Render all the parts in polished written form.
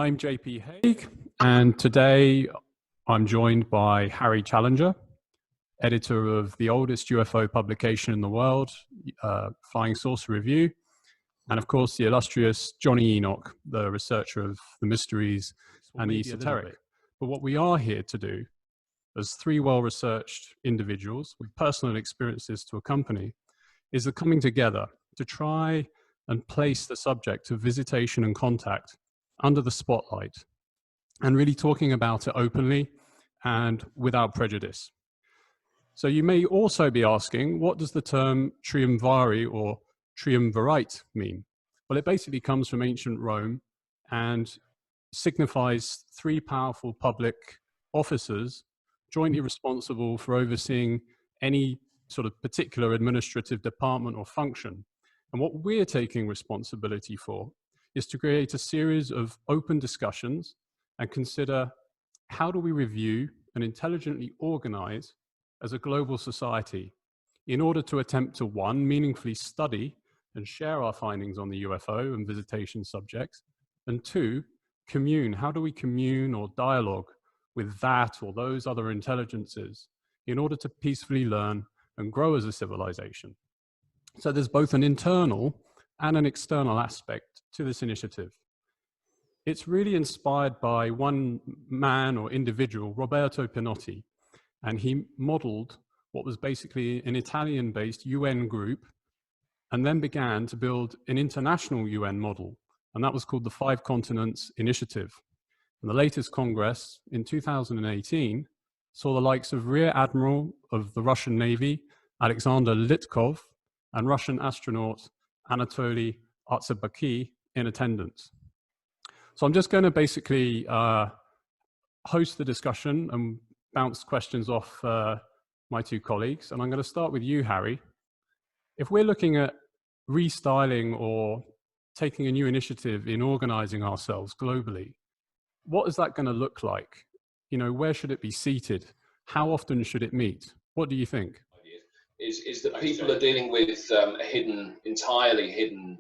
I'm JP Haig, and today I'm joined by Harry Challenger, editor of the oldest UFO publication in the world, Flying Saucer Review, and of course the illustrious Johnny Enoch, the researcher of the mysteries and the esoteric. But what we are here to do, as three well-researched individuals with personal experiences to accompany, is the coming together to try and place the subject of visitation and contact under the spotlight and really talking about it openly and without prejudice. So you may also be asking, what does the term Triumvari or Triumvirate mean? Well, it basically comes from ancient Rome and signifies three powerful public officers jointly responsible for overseeing any sort of particular administrative department or function. And what we're taking responsibility for is to create a series of open discussions and consider how do we review and intelligently organize as a global society in order to attempt to, one, meaningfully study and share our findings on the UFO and visitation subjects, and two, commune. How do we commune or dialogue with that or those other intelligences in order to peacefully learn and grow as a civilization? So there's both an internal and an external aspect to this initiative. It's really inspired by one man or individual, Roberto Pinotti, and he modeled what was basically an Italian-based UN group and then began to build an international UN model, and that was called the Five Continents Initiative. And the latest Congress in 2018 saw the likes of Rear Admiral of the Russian Navy, Alexander Litkov, and Russian astronaut Anatoly Artsabaki in attendance. So I'm just going to basically host the discussion and bounce questions off my two colleagues. And I'm going to start with you, Harry. If we're looking at restyling or taking a new initiative in organizing ourselves globally, what is that going to look like? You know, where should it be seated? How often should it meet? What do you think? Is that people are dealing with a entirely hidden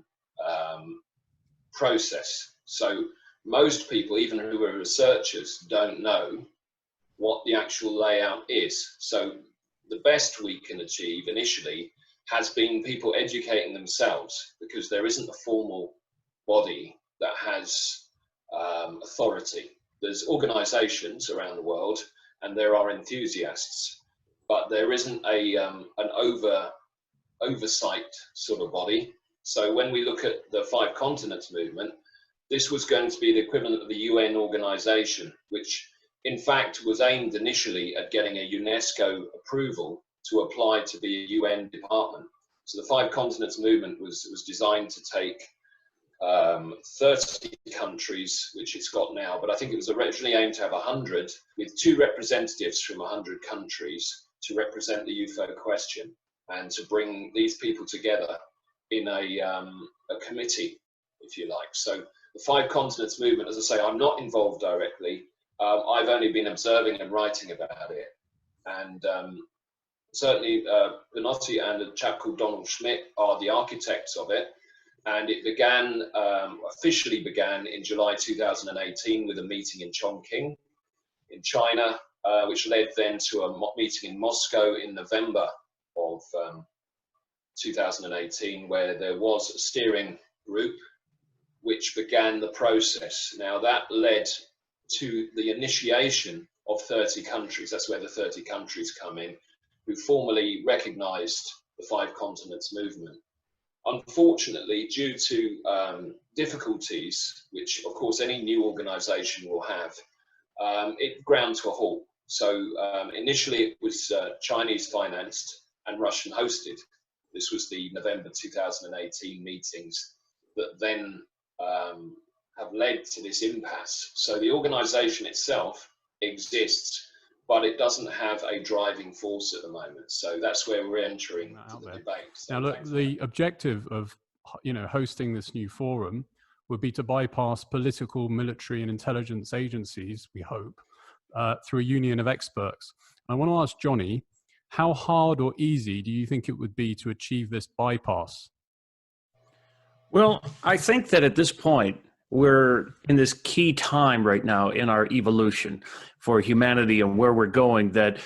process. So most people, even who are researchers, don't know what the actual layout is. So the best we can achieve initially has been people educating themselves, because there isn't a formal body that has authority. There's organizations around the world and there are enthusiasts, but there isn't an oversight sort of body. So when we look at the Five Continents movement, this was going to be the equivalent of the UN organization, which in fact was aimed initially at getting a UNESCO approval to apply to be a UN department. So the Five Continents movement was designed to take 30 countries, which it's got now, but I think it was originally aimed to have 100, with 2 representatives from 100 countries to represent the UFO question and to bring these people together in a committee, if you like. So the Five Continents movement, as I say, I'm not involved directly. I've only been observing and writing about it. And certainly Pinotti and a chap called Donald Schmidt are the architects of it. And it began, officially began in July 2018 with a meeting in Chongqing in China, which led then to a meeting in Moscow in November of 2018, where there was a steering group which began the process. Now that led to the initiation of 30 countries. That's where the 30 countries come in, who formally recognized the Five Continents movement. Unfortunately, due to difficulties, which of course any new organization will have, it ground to a halt. So initially it was Chinese financed and Russian hosted. This was the November 2018 meetings that then have led to this impasse. So the organization itself exists, but it doesn't have a driving force at the moment. So that's where we're entering the debate. So now, look, the objective of hosting this new forum would be to bypass political, military, and intelligence agencies, we hope, through a union of experts. I want to ask Johnny, how hard or easy do you think it would be to achieve this bypass? Well, I think that at this point, we're in this key time right now in our evolution for humanity and where we're going, that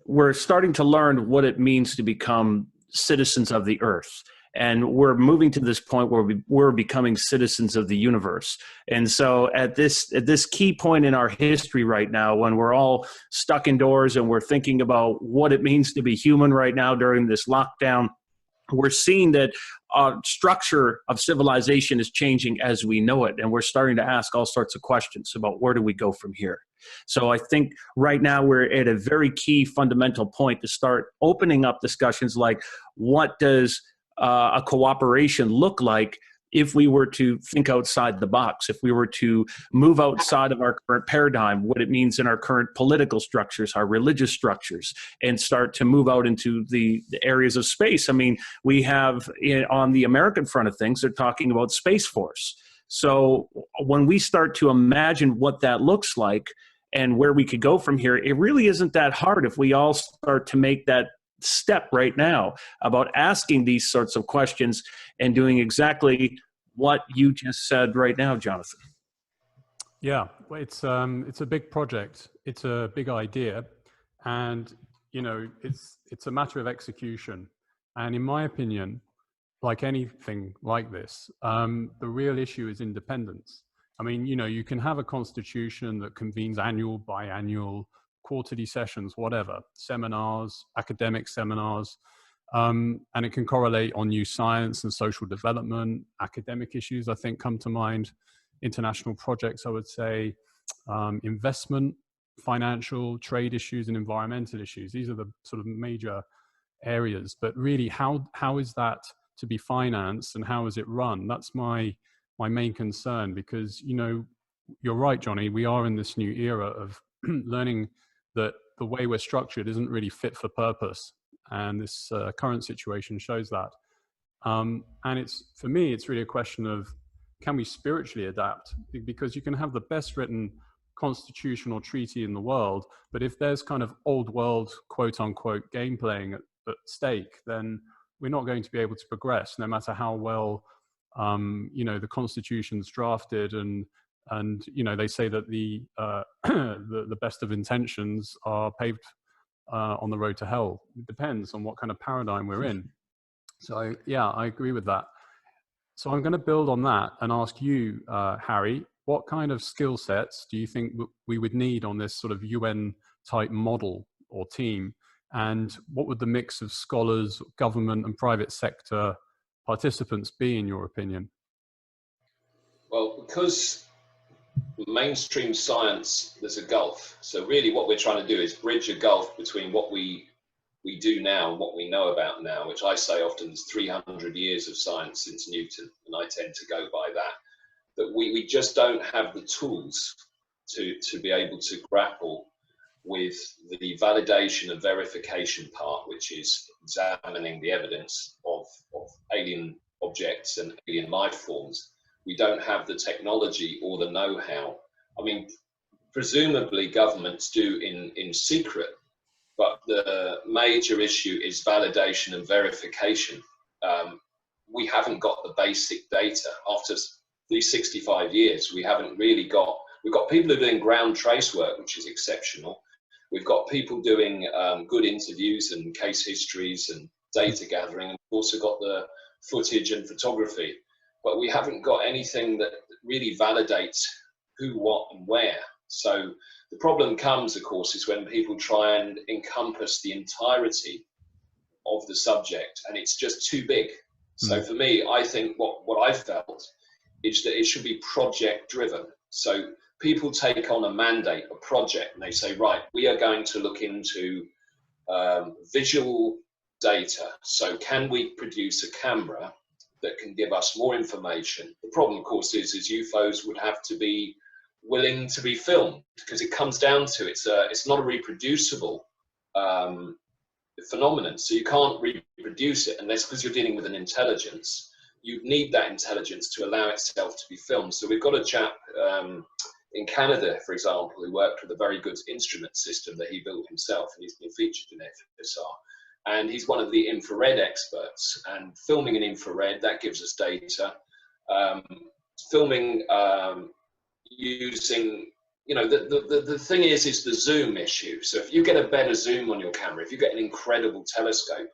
we're starting to learn what it means to become citizens of the earth. And we're moving to this point where we're becoming citizens of the universe. And so at this key point in our history right now, when we're all stuck indoors and we're thinking about what it means to be human right now during this lockdown, we're seeing that structure of civilization is changing as we know it. And we're starting to ask all sorts of questions about where do we go from here. So I think right now we're at a very key fundamental point to start opening up discussions like, what does a cooperation look like if we were to think outside the box, if we were to move outside of our current paradigm, what it means in our current political structures, our religious structures, and start to move out into the areas of space. I mean, we have on the American front of things, they're talking about Space Force. So when we start to imagine what that looks like and where we could go from here, it really isn't that hard if we all start to make that step right now about asking these sorts of questions and doing exactly what you just said right now, Jonathan. Yeah, it's a big project. It's a big idea, and you know, it's a matter of execution. And in my opinion, like anything like this, the real issue is independence. I mean, you know, you can have a constitution that convenes annual, biannual, quarterly sessions, whatever, seminars, academic seminars, and it can correlate on new science and social development. Academic issues, I think, come to mind. International projects, I would say, investment, financial, trade issues, and environmental issues. These are the sort of major areas. But really, how is that to be financed and how is it run? That's my main concern, because, you know, you're right, Johnny, we are in this new era of learning that the way we're structured isn't really fit for purpose. And this current situation shows that. And for me, it's really a question of, can we spiritually adapt? Because you can have the best written constitutional treaty in the world, but if there's kind of old world, quote unquote, game playing at stake, then we're not going to be able to progress, no matter how well, you know, the constitution's drafted. And you know, they say that the best of intentions are paved on the road to hell. It depends on what kind of paradigm we're in. So yeah, I agree with that. So I'm going to build on that and ask you, Harry, what kind of skill sets do you think we would need on this sort of UN type model or team? And what would the mix of scholars, government and private sector participants be, in your opinion? Well, because mainstream science, there's a gulf. So really what we're trying to do is bridge a gulf between what we do now and what we know about now, which I say often is 300 years of science since Newton, and I tend to go by that we just don't have the tools to be able to grapple with the validation and verification part, which is examining the evidence of alien objects and alien life forms. We don't have the technology or the know-how. I mean, presumably governments do in secret, but the major issue is validation and verification. We haven't got the basic data. After these 65 years, we haven't really got, we've got people who are doing ground trace work, which is exceptional. We've got people doing good interviews and case histories and data gathering, and we've also got the footage and photography. But we haven't got anything that really validates who, what, and where. So the problem comes, of course, is when people try and encompass the entirety of the subject, and it's just too big. So for me, I think what I felt is that it should be project driven. So people take on a mandate, a project, and they say, right, we are going to look into visual data. So can we produce a camera that can give us more information? The problem, of course, is UFOs would have to be willing to be filmed, because it comes down to it's not a reproducible phenomenon. So you can't reproduce it unless, because you're dealing with an intelligence, you need that intelligence to allow itself to be filmed. So we've got a chap in Canada, for example, who worked with a very good instrument system that he built himself, and he's been featured in FSR. And he's one of the infrared experts, and filming in infrared, that gives us data. filming using, you know, the thing is the zoom issue. So if you get a better zoom on your camera, if you get an incredible telescope,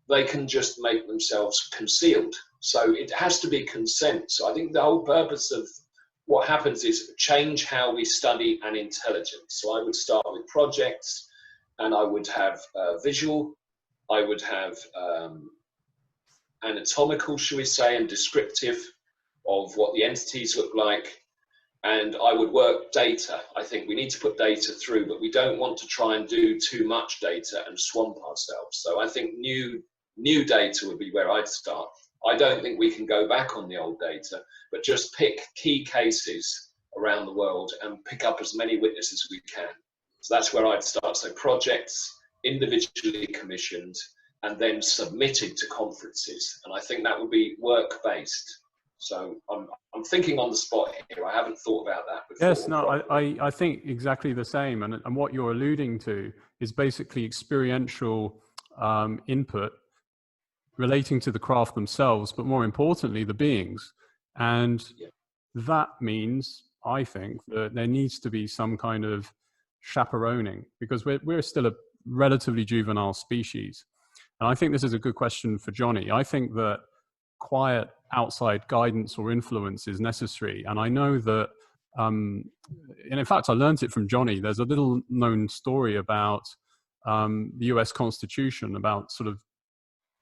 they can just make themselves concealed. So it has to be consent. So I think the whole purpose of what happens is change how we study an intelligence. So I would start with projects, and I would have visual, I would have anatomical, shall we say, and descriptive of what the entities look like. And I would work data. I think we need to put data through, but we don't want to try and do too much data and swamp ourselves. So I think new data would be where I'd start. I don't think we can go back on the old data, but just pick key cases around the world and pick up as many witnesses as we can. So that's where I'd start. So projects, individually commissioned, and then submitted to conferences. And I think that would be work-based. So I'm thinking on the spot here. I haven't thought about that before. Yes, no, I think exactly the same. And what you're alluding to is basically experiential input relating to the craft themselves, but more importantly, the beings. And that means, I think, that there needs to be some kind of chaperoning, because we're still a relatively juvenile species. And I think this is a good question for Johnny. I think that quiet outside guidance or influence is necessary. And I know that, and in fact, I learned it from Johnny. There's a little known story about the US Constitution, about sort of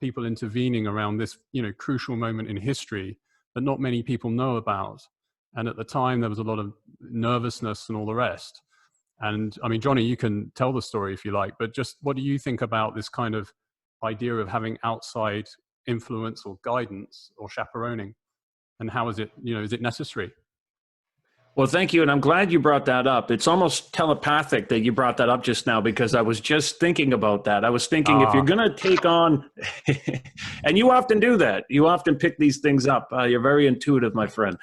people intervening around this, you know, crucial moment in history that not many people know about. And at the time, there was a lot of nervousness and all the rest. And I mean, Johnny, you can tell the story if you like, but just what do you think about this kind of idea of having outside influence or guidance or chaperoning? And how is it, you know, is it necessary? Well, thank you. And I'm glad you brought that up. It's almost telepathic that you brought that up just now, because I was just thinking about that. I was thinking if you're going to take on, and you often do that, you often pick these things up. You're very intuitive, my friend.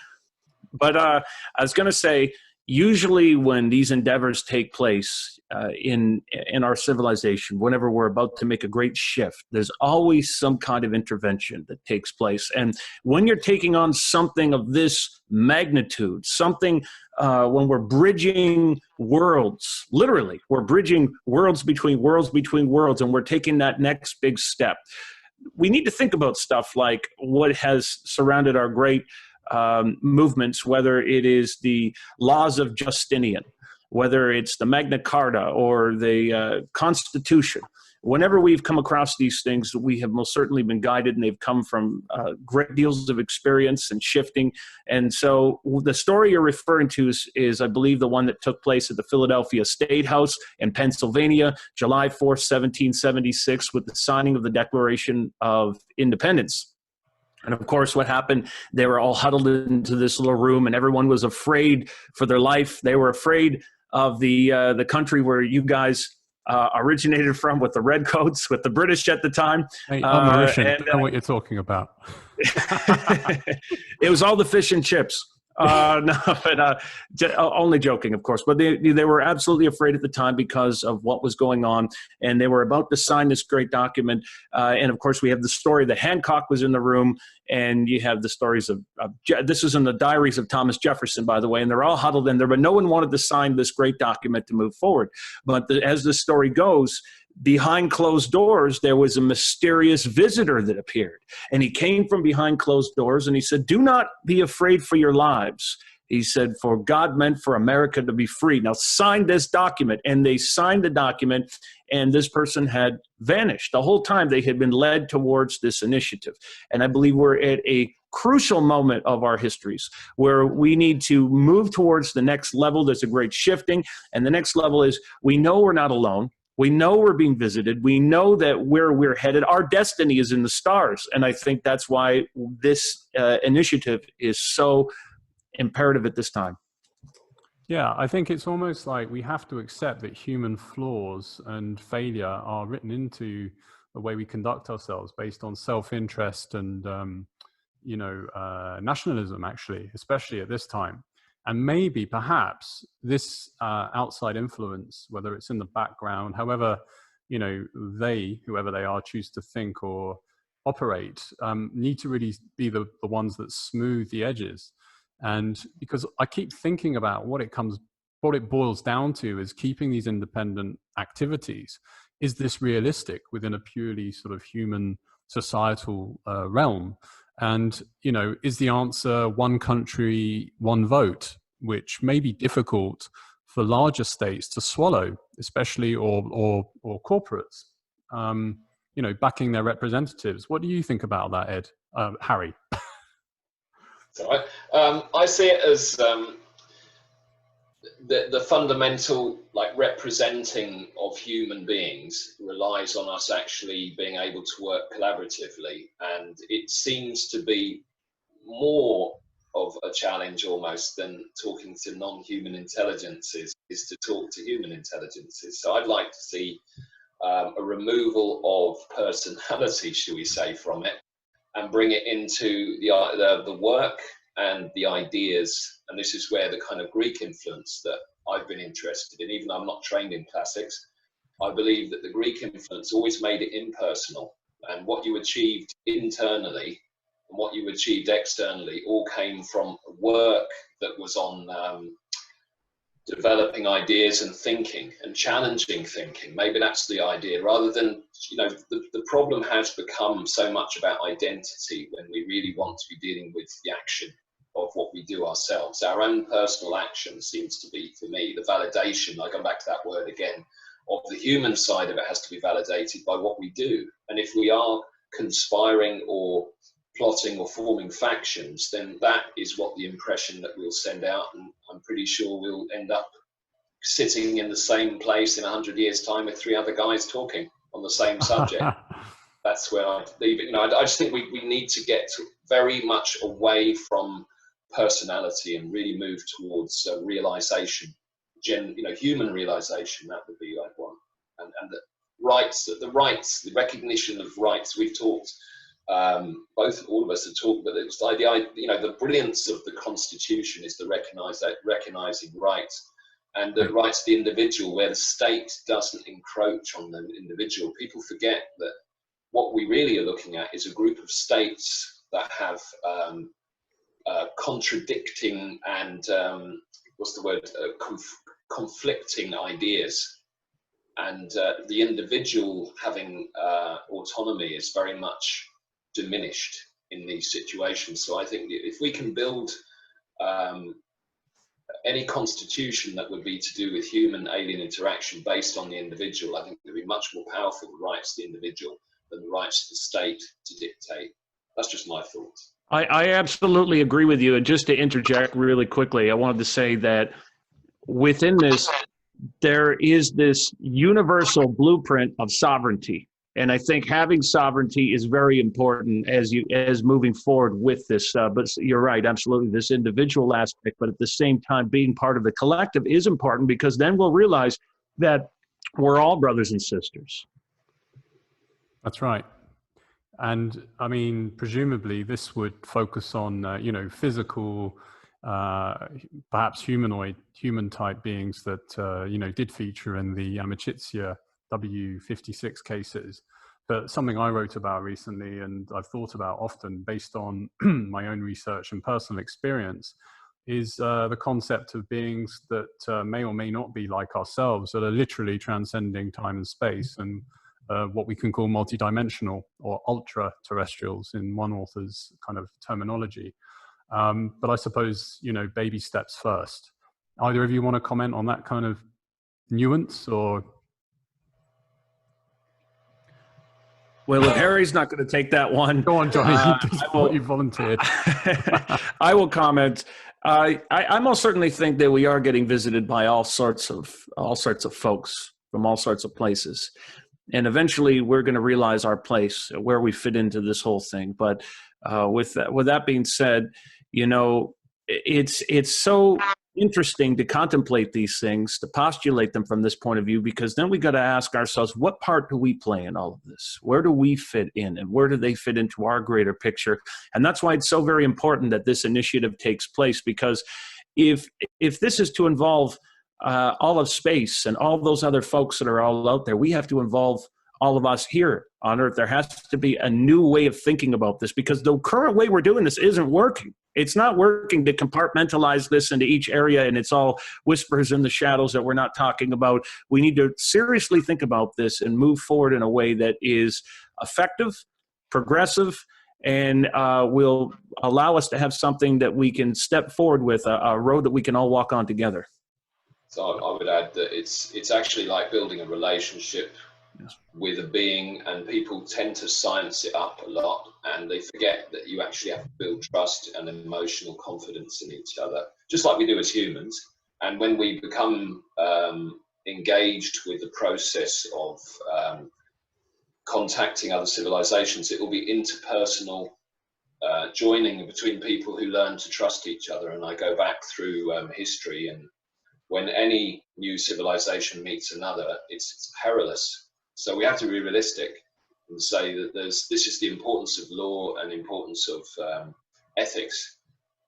But I was going to say, usually when these endeavors take place in our civilization, whenever we're about to make a great shift, there's always some kind of intervention that takes place. And when you're taking on something of this magnitude, something when we're bridging worlds, literally, we're bridging worlds between worlds, and we're taking that next big step. We need to think about stuff like what has surrounded our great movements, whether it is the laws of Justinian, whether it's the Magna Carta or the Constitution. Whenever we've come across these things, we have most certainly been guided, and they've come from great deals of experience and shifting. And so the story you're referring to is, I believe, the one that took place at the Philadelphia State House in Pennsylvania, July 4th, 1776, with the signing of the Declaration of Independence. And of course, what happened, they were all huddled into this little room, and everyone was afraid for their life. They were afraid of the country where you guys originated from, with the redcoats, with the British at the time. Hey, I'm Mauritian. I don't know what you're talking about. It was all the fish and chips. No, but only joking, of course. But they were absolutely afraid at the time because of what was going on, and they were about to sign this great document. And of course, we have the story that Hancock was in the room, and you have the stories of this is in the diaries of Thomas Jefferson, by the way, and they're all huddled in there, but no one wanted to sign this great document to move forward. But as the story goes, behind closed doors, there was a mysterious visitor that appeared. And he came from behind closed doors, and he said, "Do not be afraid for your lives." He said, "For God meant for America to be free. Now sign this document." And they signed the document, and this person had vanished. The whole time they had been led towards this initiative. And I believe we're at a crucial moment of our histories where we need to move towards the next level. There's a great shifting. And the next level is, we know we're not alone. We know we're being visited. We know that where we're headed, our destiny is in the stars. And I think that's why this initiative is so imperative at this time. Yeah, I think it's almost like we have to accept that human flaws and failure are written into the way we conduct ourselves, based on self-interest and, nationalism, actually, especially at this time. And maybe, perhaps, this outside influence, whether it's in the background, however, whoever they are, choose to think or operate, need to really be the ones that smooth the edges. And because I keep thinking about what it boils down to is keeping these independent activities. Is this realistic within a purely sort of human societal realm? And, you know, is the answer one country, one vote, which may be difficult for larger states to swallow, especially or corporates, you know, backing their representatives. What do you think about that, Ed? Harry? So I see it as the fundamental, like, representing of human beings relies on us actually being able to work collaboratively, and it seems to be more of a challenge almost than talking to non-human intelligences is to talk to human intelligences. So I'd like to see a removal of personality, shall we say, from it, and bring it into the work and the ideas. And this is where the kind of Greek influence that I've been interested in, even though I'm not trained in classics, I believe that the Greek influence always made it impersonal, and what you achieved internally and what you achieved externally all came from work that was on developing ideas and thinking and challenging thinking. Maybe that's the idea, rather than, you know, the problem has become so much about identity when we really want to be dealing with the action of what we do ourselves. Our own personal action seems to be, for me, the validation, I come back to that word again, of the human side of it has to be validated by what we do. And if we are conspiring or plotting or forming factions, then that is what the impression that we'll send out, and I'm pretty sure we'll end up sitting in the same place in 100 years' time with 3 other guys talking on the same subject. That's where I leave it. You know, I just think we need to get very much away from personality and really move towards realization, you know, human realization. That would be like one, and the rights, the recognition of rights. We've talked. All of us have talked, but it's like you know, the brilliance of the Constitution is the recognizing rights, and the rights of the individual, where the state doesn't encroach on the individual. People forget that what we really are looking at is a group of states that have contradicting and conflicting ideas, and the individual having autonomy is very much diminished in these situations. So I think if we can build any constitution that would be to do with human-alien interaction based on the individual, I think it would be much more powerful, the rights of the individual, than the rights of the state to dictate. That's just my thoughts. I absolutely agree with you. And just to interject really quickly, I wanted to say that within this, there is this universal blueprint of sovereignty. And I think having sovereignty is very important as moving forward with this. But you're right, absolutely, this individual aspect, but at the same time, being part of the collective is important, because then we'll realize that we're all brothers and sisters. That's right. And I mean, presumably this would focus on, you know, physical, perhaps human type beings that, you know, did feature in the Amicizia W56 cases. But something I wrote about recently, and I've thought about often based on my own research and personal experience, is the concept of beings that may or may not be like ourselves, that are literally transcending time and space, and what we can call multidimensional or ultra-terrestrials in one author's kind of terminology. But I suppose, you know, baby steps first. Either of you want to comment on that kind of nuance, or? Well, if Harry's not going to take that one. Go on, Johnny, you volunteered. I will comment. I most certainly think that we are getting visited by all sorts of folks from all sorts of places. And eventually we're going to realize our place, where we fit into this whole thing. But with that being said, you know, it's so interesting to contemplate these things, to postulate them from this point of view, because then we got to ask ourselves, what part do we play in all of this? Where do we fit in, and where do they fit into our greater picture? And that's why it's so very important that this initiative takes place, because if this is to involve all of space and all those other folks that are all out there, we have to involve all of us here on Earth. There has to be a new way of thinking about this, because the current way we're doing this isn't working. It's not working to compartmentalize this into each area, and it's all whispers in the shadows that we're not talking about. We need to seriously think about this and move forward in a way that is effective, progressive, and will allow us to have something that we can step forward with, a road that we can all walk on together. So I would add that it's actually like building a relationship with a being, and people tend to science it up a lot, and they forget that you actually have to build trust and emotional confidence in each other, just like we do as humans. And when we become engaged with the process of contacting other civilizations, it will be interpersonal joining between people who learn to trust each other. And I go back through history, and when any new civilization meets another, it's perilous. So we have to be realistic and say that this is the importance of law and importance of ethics,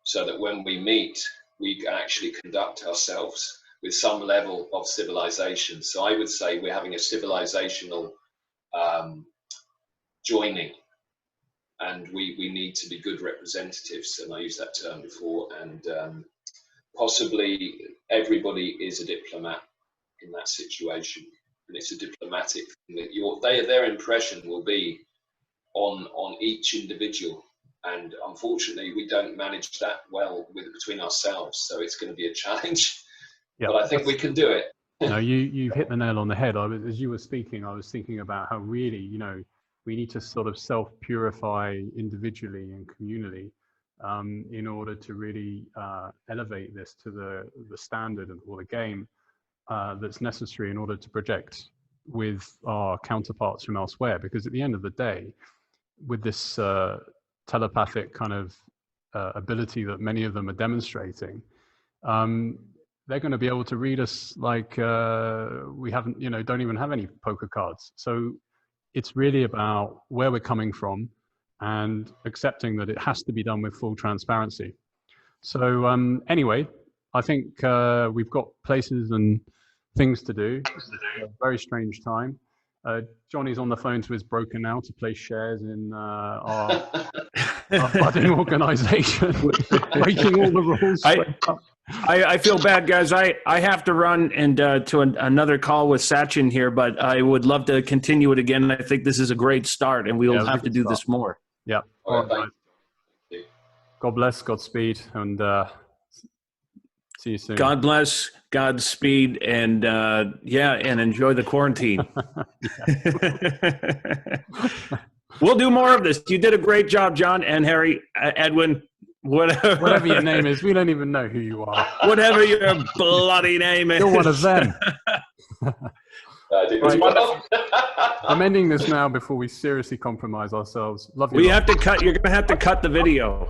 so that when we meet, we can actually conduct ourselves with some level of civilization. So I would say we're having a civilizational joining, and we need to be good representatives, and I used that term before, and possibly everybody is a diplomat in that situation. And it's a diplomatic thing that their impression will be on each individual, and unfortunately we don't manage that well between ourselves, so it's going to be a challenge. Yeah, but I think we can do it. No, you've hit the nail on the head. As you were speaking, I was thinking about how really, we need to sort of self-purify individually and communally in order to really elevate this to the standard or the game that's necessary in order to project with our counterparts from elsewhere. Because at the end of the day, with this telepathic kind of ability that many of them are demonstrating, they're going to be able to read us like we haven't, don't even have any poker cards. So it's really about where we're coming from and accepting that it has to be done with full transparency. So anyway, I think we've got places and things to do. It's a very strange time. Johnny's on the phone to his broker now to place shares in our budding organization, breaking all the rules. I feel bad, guys. I have to run and to another call with Sachin here, but I would love to continue it again. I think this is a great start, and we'll have to do this more. Yeah. All right, God bless, Godspeed, and see you soon. God bless, Godspeed, and and enjoy the quarantine. We'll do more of this. You did a great job, John and Harry, Edwin, whatever your name is. We don't even know who you are. Whatever your bloody name is. You're one of them. Right. I'm ending this now before we seriously compromise ourselves. Love you. You're going to have to cut the video.